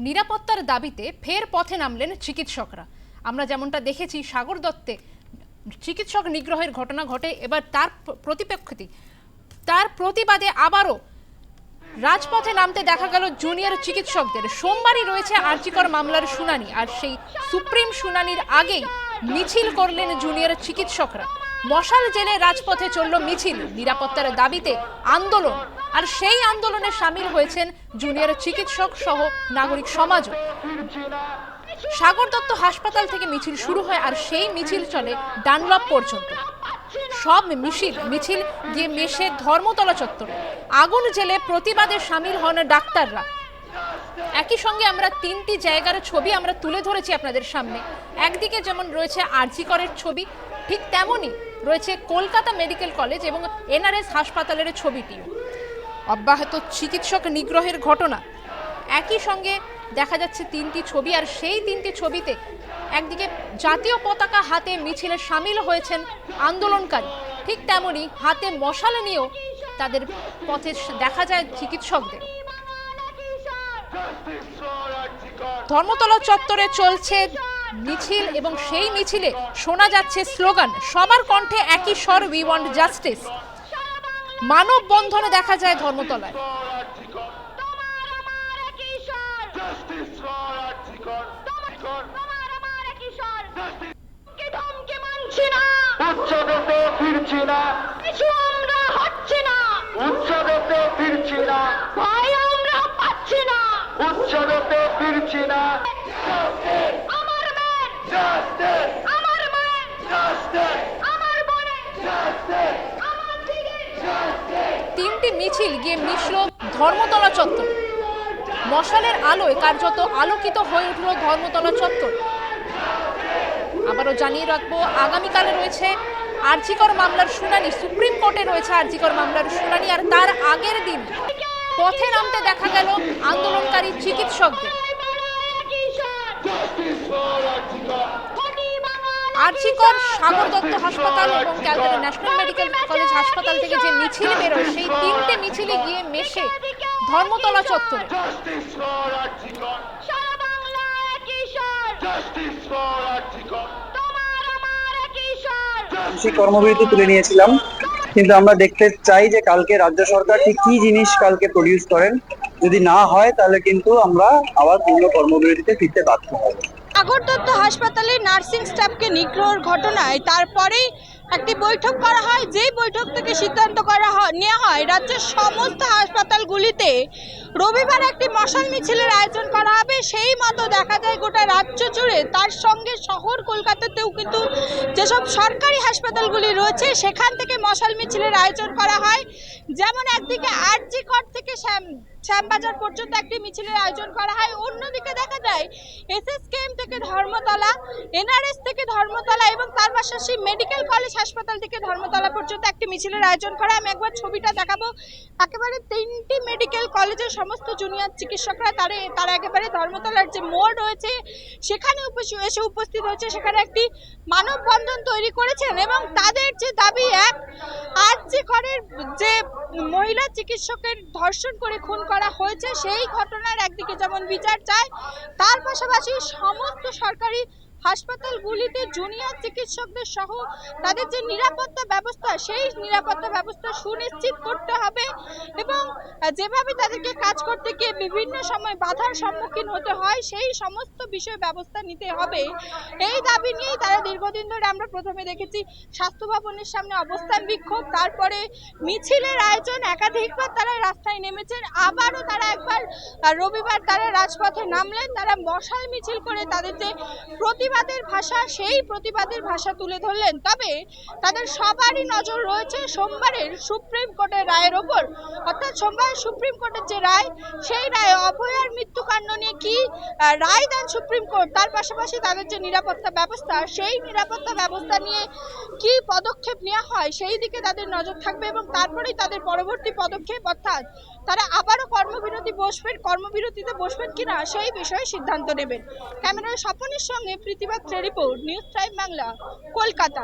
নিরাপত্তার দাবিতে ফের পথে নামলেন চিকিৎসকরা। আমরা যেমনটা দেখেছি সাগর দত্তে চিকিৎসক নিগ্রহের ঘটনা ঘটে, এবার তার প্রতিবাদে আবারও রাজপথে নামতে দেখা গেল জুনিয়র চিকিৎসকদের। সোমবারই রয়েছে আরজিকর মামলার শুনানি, আর সেই সুপ্রিম শুনানির আগেই মিছিল করলেন জুনিয়র চিকিৎসকরা। মশাল জেলে রাজপথে চলল মিছিল, নিরাপত্তার দাবিতে আন্দোলন, আর সেই আন্দোলনে সামিল হয়েছেন জুনিয়র চিকিৎসক সহ নাগরিক সমাজও। সাগর দত্ত হাসপাতাল থেকে মিছিল শুরু হয়, আর সেই মিছিল চলে ডানলপ পর্যন্ত। সব মিছিল গিয়ে মেশে ধর্মতলা চত্বরে। আগুন জেলে প্রতিবাদে সামিল হন ডাক্তাররা। একই সঙ্গে আমরা তিনটি জায়গার ছবি আমরা তুলে ধরেছি আপনাদের সামনে। একদিকে যেমন রয়েছে আরজিকরের ছবি, ঠিক তেমনই রয়েছে কলকাতা মেডিকেল কলেজ এবং এনআরএস হাসপাতালের ছবিটিও। অব্যাহত চিকিৎসক নিগ্রহের ঘটনা। একই সঙ্গে দেখা যাচ্ছে তিনটি ছবি, আর সেই তিনটি ছবিতে একদিকে জাতীয় পতাকা হাতে মিছিলে সামিল হয়েছেন আন্দোলনকারী, ঠিক তেমনি হাতে মশাল নিয়েও তাদের পথে দেখা যায় চিকিৎসকদের। ধর্মতলা চত্বরে চলছে মিছিল এবং সেই মিছিলে শোনা যাচ্ছে স্লোগান, সবার কণ্ঠে একই স্বর, উই ওয়ান্ট জাস্টিস। মানববন্ধনে দেখা যায় ধর্মতলায়। তিনটি মিছিল গিয়ে মিশল ধর্মতলা চত্বর। মশালের আলোয় কার্যত আলোকিত হয়ে উঠল ধর্মতলা চত্বর। আবারও জানিয়ে রাখবো, আগামীকালে রয়েছে আরজিকর মামলার শুনানি, সুপ্রিম কোর্টে রয়েছে আরজিকর মামলার শুনানি, আর তার আগের দিন পথে নামতে দেখা গেল আন্দোলনকারী চিকিৎসকদের। আরজিকর, সাগর দত্ত হাসপাতাল এবং ক্যালকাটা ন্যাশনাল মেডিকেল কলেজ হাসপাতাল থেকে যে মিছিল বেরোয়, সেই তিনটে মিছিলে গিয়ে মেশে ধর্মতলা চত্বরে। কর্মবিরতি তুলে নিয়েছিলাম, কিন্তু আমরা দেখতে চাই যে কালকে রাজ্য সরকার ঠিক কি জিনিস কালকে প্রডিউস করেন। যদি না হয় তাহলে কিন্তু আমরা আবার পূর্ণ কর্মবিরতিতে ফিরতে বাধ্য হব। সাগর দত্ত হাসপাতালে নার্সিং স্টাফকে নিগ্রহের ঘটনায় তারপরেই একটি বৈঠক করা হয়, যেই বৈঠক থেকে সিদ্ধান্ত নেওয়া হয় রাজ্যের সমস্ত হাসপাতালগুলিতে রবিবার একটি মশাল মিছিলের আয়োজন করা হবে। সেই মতো দেখা যায় গোটা রাজ্য জুড়ে, তার সঙ্গে শহর কলকাতাতেও কিন্তু যেসব সরকারি হাসপাতালগুলি রয়েছে সেখান থেকে মশাল মিছিলের আয়োজন করা হয়। যেমন একদিকে আরজিকর থেকে শ্যামবাজার পর্যন্ত একটি মিছিলের আয়োজন করা হয়, অন্যদিকে দেখা যায় এসএসকেএম থেকে ধর্মতলা, এনআরএস থেকে ধর্মতলা এবং তার পাশাপাশি মেডিকেল কলেজ হাসপাতাল থেকে ধর্মতলা পর্যন্ত একটি মিছিলের আয়োজন করা। আমি একবার ছবিটা দেখাবো। একেবারে তিনটি মেডিকেল কলেজের সমস্ত জুনিয়র চিকিৎসকরা তারা একেবারে ধর্মতলার যে মোড় রয়েছে সেখানে এসে উপস্থিত হয়েছে। সেখানে একটি মানববন্ধন তৈরি করেছেন এবং তাদের যে দাবি, এক, আরজিকরের যে মহিলা চিকিৎসকের ধর্ষণ করে খুন করা হয়েছে সেই ঘটনার একদিকে যেমন বিচার চায়, তার পাশাপাশি সমস্ত সরকারি হাসপাতালগুলিতে জুনিয়র চিকিৎসকদের সহ তাদের যে নিরাপত্তা ব্যবস্থা, সেই নিরাপত্তা ব্যবস্থা সুনিশ্চিত করতে হবে এবং যেভাবে তাদেরকে কাজ করতে গিয়ে বিভিন্ন সময় বাধার সম্মুখীন হতে হয় সেই সমস্ত বিষয় ব্যবস্থা নিতে হবে। এই দাবি নিয়েই তারা দীর্ঘদিন ধরে, আমরা প্রথমে দেখেছি স্বাস্থ্য ভবনের সামনে অবস্থান বিক্ষোভ, তারপরে মিছিলের আয়োজন, একাধিকবার তারা রাস্তায় নেমেছেন, আবারও তারা একবার রবিবার তারা রাজপথে নামলেন। তারা মশাল মিছিল করে তাদের যে প্রতিবাদের ভাষা, সেই প্রতিবাদের ভাষা তুলে ধরলেন। তবে তাদের সবারই নজর রয়েছে সোমবারের সুপ্রিম কোর্টের রায়ের ওপর, অর্থাৎ সোমবার সুপ্রিম কোর্টের যে রায়, সেই রায় অভয়ার মৃত্যুকাণ্ড নিয়ে কি রায় দেন সুপ্রিম কোর্ট, তার পাশাপাশি তাদের যে নিরাপত্তা ব্যবস্থা, সেই নিরাপত্তা ব্যবস্থা নিয়ে কি পদক্ষেপ নেওয়া হয় সেই দিকে তাদের নজর থাকবে এবং তারপরেই তাদের পরবর্তী পদক্ষেপ, অর্থাৎ তারা আবারও কর্মবিরতিতে বসবেন কিনা সেই বিষয়ে সিদ্ধান্ত নেবেন। ক্যামেরায় স্বপনের সঙ্গে প্রীতিবাত্রে report, news time Bangla, Kolkata.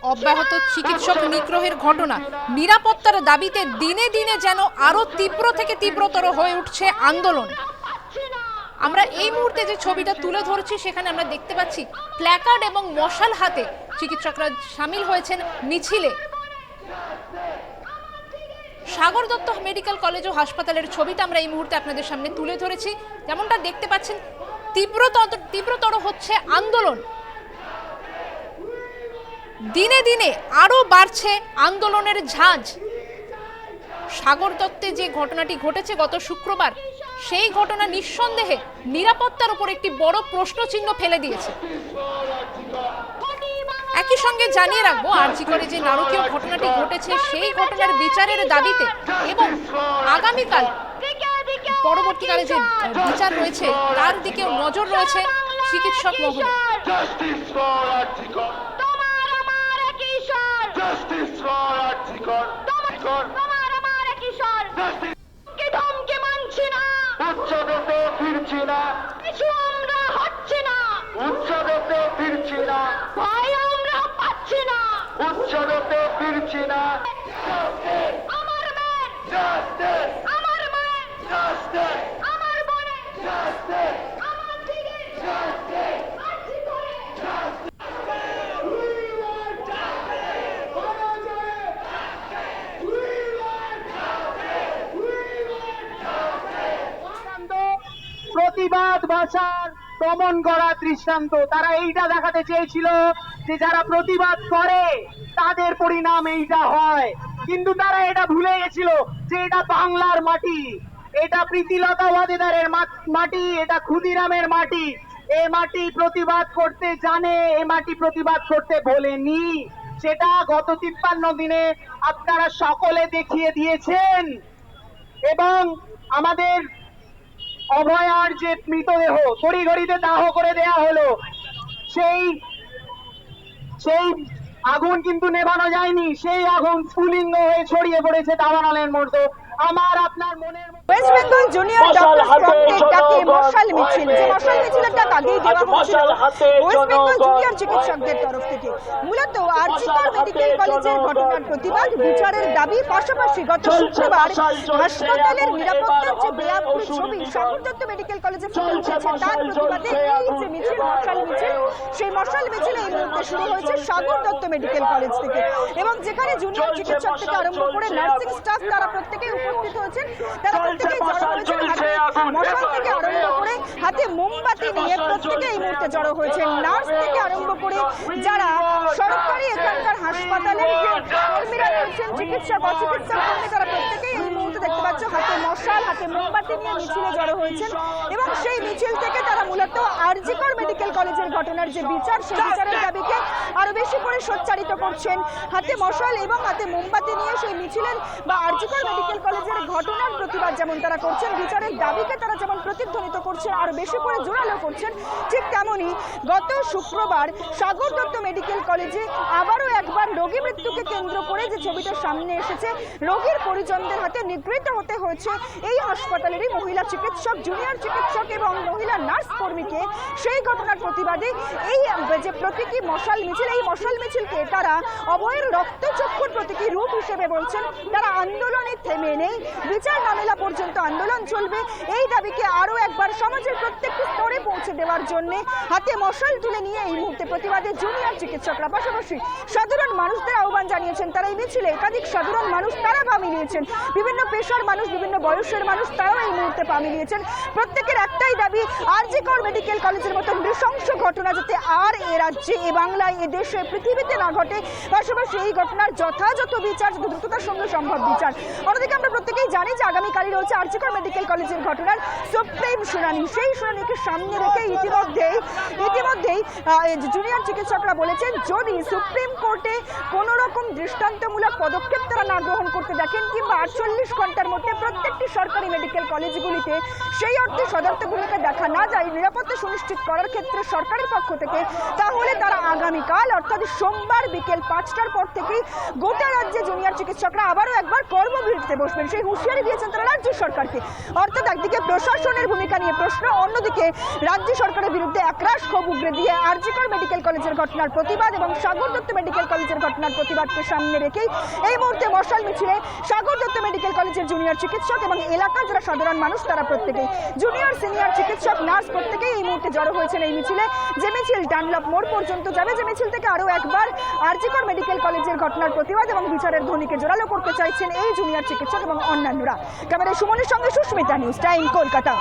অব্যাহত চিকিৎসক নিগ্রহের ঘটনা, নিরাপত্তার দাবিতে দিনে দিনে যেন আরো তীব্র থেকে তীব্রতর হয়ে উঠছে আন্দোলন। আমরা এই মুহূর্তে যে ছবিটা তুলে ধরছি সেখানে আমরা দেখতে পাচ্ছি প্ল্যাকার্ড এবং মশাল হাতে চিকিৎসকরা সামিল হয়েছেন মিছিলে। সাগর দত্ত মেডিকেল কলেজ ও হাসপাতালের ছবিটা আমরা এই মুহূর্তে আপনাদের সামনে তুলে ধরেছি। যেমনটা দেখতে পাচ্ছেন তীব্রতর হচ্ছে আন্দোলন, দিনে দিনে আরো বাড়ছে আন্দোলনের ঝাঁজ। সাগর দত্তে যে ঘটনাটি ঘটেছে গত শুক্রবার, সেই ঘটনা নিঃসন্দেহে নিরাপত্তার উপর একটি বড় প্রশ্নচিহ্ন ফেলে দিয়েছে। একই সঙ্গে জানিয়ে রাখবো আরজি করে যে নারকীয় ঘটনাটি ঘটেছে সেই ঘটনার বিচারের দাবিতে এবং আগামীকাল পরবর্তীকালে যে বিচার রয়েছে তার দিকেও নজর রয়েছে চিকিৎসক মহলে। প্রতিবাদ ভাষার দমন করা দৃষ্টান্ত। তারা এইটা দেখাতে চেয়েছিল যে যারা প্রতিবাদ করে তাদের পরিণাম এইটা হয়, কিন্তু তারা এটা ভুলে গেছিল যে এটা বাংলার মাটি, এটা প্রীতিলতা ওয়াদেদারের মাটি, এটা ক্ষুদিরামের মাটি। এ মাটি প্রতিবাদ করতে জানে, এ মাটি প্রতিবাদ করতে ভোলেনি। সেটা গত 53 দিনে আপনারা সকলে দেখিয়ে দিয়েছেন। এবং আমাদের অভয়ার যে মৃতদেহ তড়িঘড়িতে দাহ করে দেয়া হলো, সেই আগুন কিন্তু নেভানো যায়নি, সেই আগুন স্ফুলিঙ্গ হয়ে ছড়িয়ে পড়েছে দাবানলের মধ্যে। আমার আপনার মনের ওয়েস্ট বেঙ্গল জুনিয়র ডক্টরস ডাকে মশাল মিছিল, যে মশাল মিছিলের ডাক আগেই দেওয়া হয়েছিল ওয়েস্ট বেঙ্গল জুনিয়র চিকিৎসকদের তরফ থেকে। মূলত আরজি কর মেডিকেল কলেজের ঘটনার প্রতিবাদ, বিচারের দাবি, পাশাপাশি গত শুক্রবার হাসপাতালের নিরাপত্তার যে বেয়াপুর ছবি সাগর দত্ত মেডিকেল কলেজে ফুটে উঠেছে তার প্রতিবাদে এই যে মিছিল, মশাল মিছিল, সেই মশাল মিছিল এই মুহূর্তে শুরু হয়েছে সাগর দত্ত মেডিকেল কলেজ থেকে। এবং যেখানে জুনিয়র চিকিৎসক থেকে আরম্ভ করে নার্সিং স্টাফ তারা প্রত্যেকেই উপস্থিত হয়েছেন, তারা প্রত্যেকেই জড়ো হয়েছেন হাতে মশাল থেকে আরম্ভ করে হাতে মোমবাতি নিয়ে প্রত্যেকে এই মুহূর্তে জড়ো হয়েছেন। নার্স থেকে আরম্ভ করে যারা সরকারি এখানকার হাসপাতালের যে কর্মীরা রয়েছেন, চিকিৎসক অচিকিৎসক কর্মী, তারা প্রত্যেকেই এই মুহূর্তে দেখতে পাচ্ছ হাতে মশাল হাতে মোমবাতি নিয়ে মিছিলে জড়ো হয়েছেন। এবং সেই মিছিল থেকে তারা মূলত আরজি কর মেডিকেল কলেজের ঘটনার যে বিচার, সেই বিচারের দাবিকে আরো বেশি করে সোচ্চারিত করছেন। হাতে মশাল এবং হাতে মোমবাতি নিয়ে সেই মিছিলের বা আরজি কর মেডিকেল কলেজের ঘটনার প্রতিবাদ যেমন তারা করছেন, বিচারের দাবিকে তারা যেমন প্রতিধ্বনিত করছেন, আরো বেশি করে জোরালো করছেন, ঠিক তেমনই গত শুক্রবার সাগর দত্ত মেডিকেল কলেজে আবারও একবার রোগী মৃত্যুকে কেন্দ্র করে যে ছবিটা সামনে এসেছে, রোগীর পরিজনদের হাতে নিগৃহীত হতে হয়েছে এই হাসপাতালেরই মহিলা চিকিৎসক, জুনিয়র চিকিৎসক এবং মহিলা নার্স কর্মীকে। সেই ঘটনার প্রতিবাদে এই যে প্রতীকী মশাল মিছিল, এই মশাল মিছিলকে তারা অভয়ের রক্তচক্ষুর প্রতীকী রূপ হিসেবে বলছেন। তারা আন্দোলনে থেমে নেই, বিচার না মেলা পর্যন্ত আন্দোলন চলবে। এই দাবিকে আরো একবার সমাজের প্রত্যেকটি স্তরে পৌঁছে দেওয়ার জন্য হাতে মশাল তুলে নিয়ে এই মুহূর্তে প্রতিবাদে জুনিয়র চিকিৎসকরা, পাশাপাশি সাধারণ মানুষদের আহ্বান জানিয়েছেন। তারা এই মিছিলে একাধিক সাধারণ মানুষ তারা পা মিলিয়েছেন, বিভিন্ন পেশার মানুষ, বিভিন্ন বয়সের মানুষ তারাও এই মুহূর্তে পা মিলিয়েছেন। প্রত্যেকের একটাই দাবি, আরজি কর মেডিকেল কলেজের মতো নৃশংস ঘটনা যাতে আর এ রাজ্যে, এ বাংলায়, এ দেশে, পৃথিবীতে না ঘটে, পাশাপাশি এই ঘটনার যথাযথ বিচার, যত দ্রুততার সঙ্গে সম্ভব বিচার। অন্যদিকে আমরা প্রত্যেকেই জানি যে আগামীকালই রয়েছে আরজি কর মেডিকেল কলেজের ঘটনার সুপ্রিম শুনানি। সেই শুনানিকে সামনে রেখে ইতিমধ্যেই জুনিয়র চিকিৎসকরা বলেছেন যদি সুপ্রিম কোর্টে কোনো রকম দৃষ্টান্তমূলক পদক্ষেপ তারা না গ্রহণ করতে দেখেন কিংবা 48 ঘন্টার মধ্যে প্রত্যেকটি সরকারি মেডিকেল কলেজগুলিতে সেই অর্থে সদর্থ ভূমিকা দেখা না যায় নিরাপত্তা সুনিশ্চিত করার ক্ষেত্রে সরকারের পক্ষ থেকে, তাহলে তারা আগামীকাল অর্থাৎ সোমবার বিকেল 5টার পর থেকেই গোটা রাজ্যে জুনিয়র চিকিৎসকরা আবারও একবার কর্মবিরতিতে বসবেন। সেই হুঁশিয়ারি দিয়েছেন তারা রাজ্য সরকারকে। অর্থাৎ একদিকে প্রশাসনের ভূমিকা নিয়ে প্রশ্ন, অন্যদিকে রাজ্য সরকারের বিরুদ্ধে একরাশ ক্ষোভ উগরে দিয়ে আরজিকর মেডিকেল কলেজের ঘটনার প্রতিবাদ এবং সাগর দত্ত মেডিকেল কলেজের ঘটনার প্রতিবাদকে সামনে রেখেই এই মুহূর্তে মশাল মিছিলে সাগর দত্ত মেডিকেল কলেজের জুনিয়র চিকিৎসক এবং এলাকার যারা সাধারণ মানুষ তারা প্রত্যেকেই, জুনিয়র সিনিয়র চিকিৎসক নার্স প্রত্যেকেই এই মুহূর্তে জড়ো হয়েছেন এই মিছিলে। যে মিছিল ডানলপ মোড় পর্যন্ত যাবে, যে মিছিল থেকে আরও একবার আরজিকর মেডিকেল কলেজের ঘটনার প্রতিবাদ এবং বিচারের ধ্বনিকে জোরালো করতে চাইছেন এই জুনিয়র চিকিৎসক এবং অন্যান্যরা। ক্যামেরায় সুমনের সঙ্গে সুস্মিতা, নিউজ টাইম, কলকাতা।